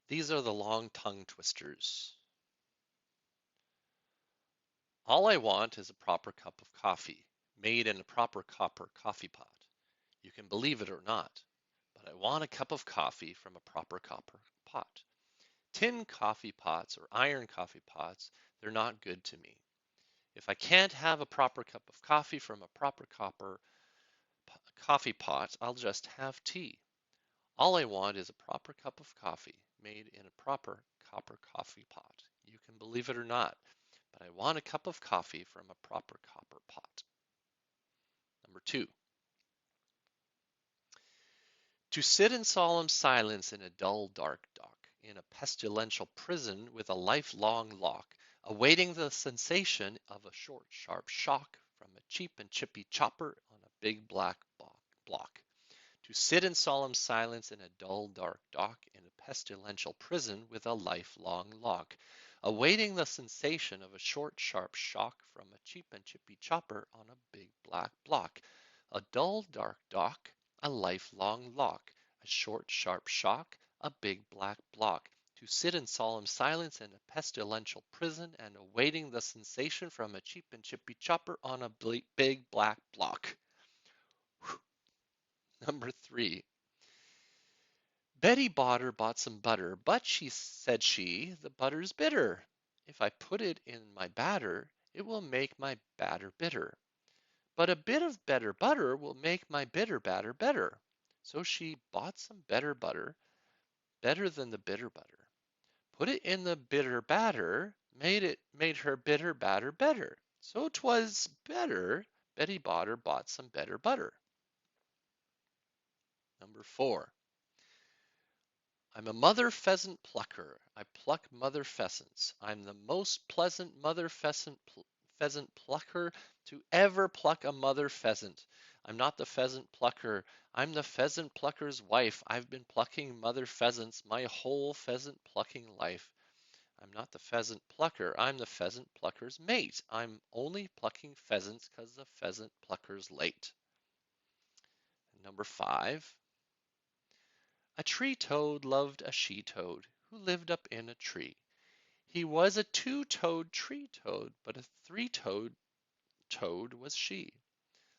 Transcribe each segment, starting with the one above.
These are the long tongue twisters. All I want is a proper cup of coffee, made in a proper copper coffee pot. You can believe it or not, but I want a cup of coffee from a proper copper pot. Tin coffee pots or iron coffee pots, they're not good to me. If I can't have a proper cup of coffee from a proper copper coffee pot, I'll just have tea. All I want is a proper cup of coffee made in a proper copper coffee pot. You can believe it or not, but I want a cup of coffee from a proper copper pot. Number 2, to sit in solemn silence in a dull, dark dock, in a pestilential prison with a lifelong lock, awaiting the sensation of a short, sharp shock from a cheap and chippy chopper on a big black block. To sit in solemn silence in a dull, dark dock, in a pestilential prison with a lifelong lock, awaiting the sensation of a short, sharp shock from a cheap and chippy chopper on a big black block. A dull, dark dock, a lifelong lock, a short, sharp shock, a big black block. To sit in solemn silence in a pestilential prison and awaiting the sensation from a cheap and chippy chopper on a big black block. Number 3, Betty Botter bought some butter, but said she, the butter's bitter. If I put it in my batter, it will make my batter bitter. But a bit of better butter will make my bitter batter better. So she bought some better butter, better than the bitter butter. Put it in the bitter batter, made her bitter batter better. So 'twas better Betty Botter bought some better butter. Number 4. I'm a mother pheasant plucker. I pluck mother pheasants. I'm the most pleasant mother pheasant plucker to ever pluck a mother pheasant. I'm not the pheasant plucker. I'm the pheasant plucker's wife. I've been plucking mother pheasants my whole pheasant plucking life. I'm not the pheasant plucker. I'm the pheasant plucker's mate. I'm only plucking pheasants 'cause the pheasant plucker's late. Number 5. A tree toad loved a she toad who lived up in a tree. He was a two-toed tree toad, but a three-toed toad was she.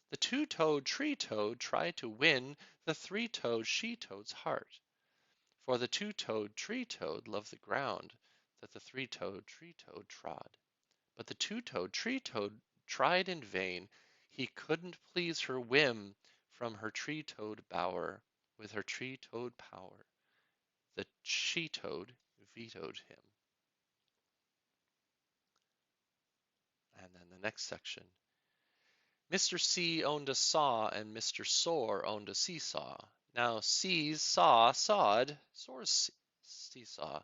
The two-toed tree toad tried to win the three-toed she toad's heart, for the two-toed tree toad loved the ground that the three-toed tree toad trod. But the two-toed tree toad tried in vain. He couldn't please her whim from her tree toad bower with her tree toad power. The she toad vetoed him. And then the next section. Mr. C owned a saw and Mr. Sore owned a seesaw. Now C's saw sawed Sore's seesaw.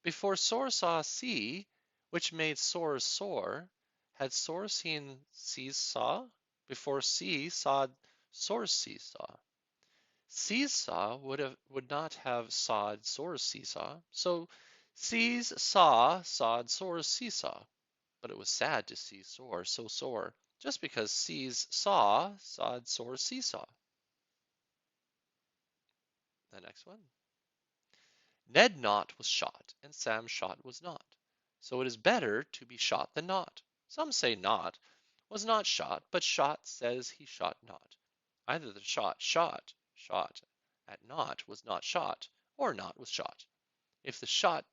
Before Sore saw C, which made Sore's sore, had Sore seen C's saw? Before C sawed Sore's seesaw. C's saw would not have sawed Sore's seesaw, so C's saw sawed Sore's seesaw. But it was sad to see Sore so sore, just because C's saw sawed Sore's seesaw. The next one. Ned Not was shot, and Sam Shot was not. So it is better to be shot than not. Some say Not was not shot, but Shot says he shot not. Either the shot at Not was not shot, or Not was shot. If the shot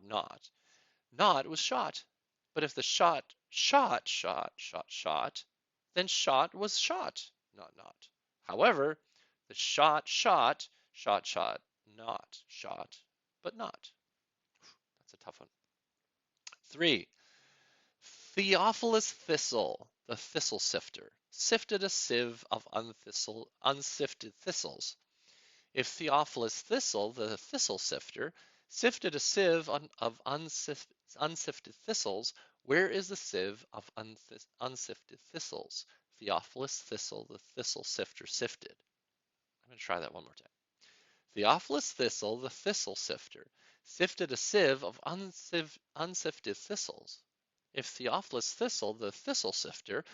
not, Not was shot. But if the shot, then shot was shot, not. However, the shot, not shot, but not. That's a tough one. 3. Theophilus Thistle, the thistle sifter, sifted a sieve of unsifted thistles. If Theophilus Thistle, the thistle sifter, sifted a sieve of unsifted thistles, where is the sieve of unsifted thistles? Theophilus Thistle, the thistle sifter, sifted. I'm going to try that one more time. Theophilus Thistle, the thistle sifter, sifted a sieve of unsifted thistles. If Theophilus Thistle, the thistle sifter,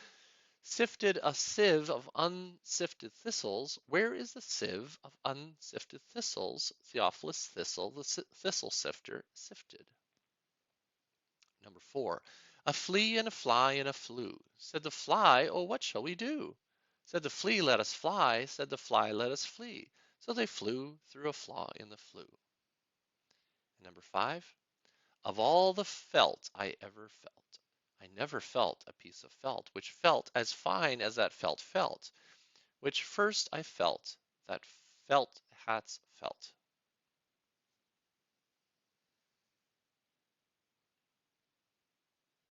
Sifted a sieve of unsifted thistles. Where is the sieve of unsifted thistles? Theophilus Thistle, the thistle sifter, sifted. Number 4. A flea and a fly and a flew. Said the fly, oh, what shall we do? Said the flea, let us fly. Said the fly, let us flee. So they flew through a flaw in the flue. And number 5. Of all the felt I ever felt, I never felt a piece of felt which felt as fine as that felt, which first I felt that felt hats felt.